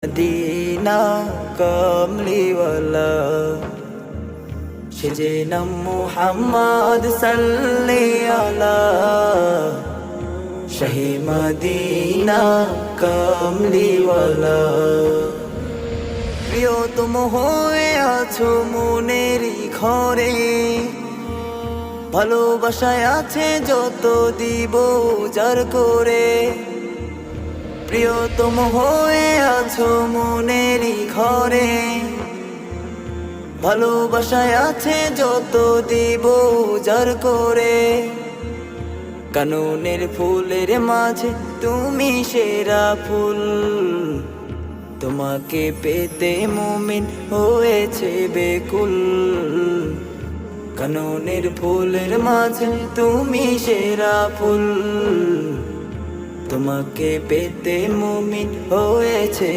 Medina কমলিওয়ালা সে নাম মুহাম্মদ সাল্লাল্লাহু আলা শাহে মদিনা কমলিওয়ালা। প্রিয়তম হয়ে আছো মনেরই ঘরে, ভালোবাসায় আছে যত দিব উজার করে। প্রিয়তম হয়ে আছো মনেরই ঘরে, ভালোবাসায় আছে যত দিব উজার করে। কাননের ফুলের মাঝে তুমি সেরা ফুল, তোমাকে পেতে মুমিন হয়েছে বেকুল। কাননের ফুলের মাঝে তুমি সেরা ফুল, তোমাকে পেতে মুমিন হয়েছে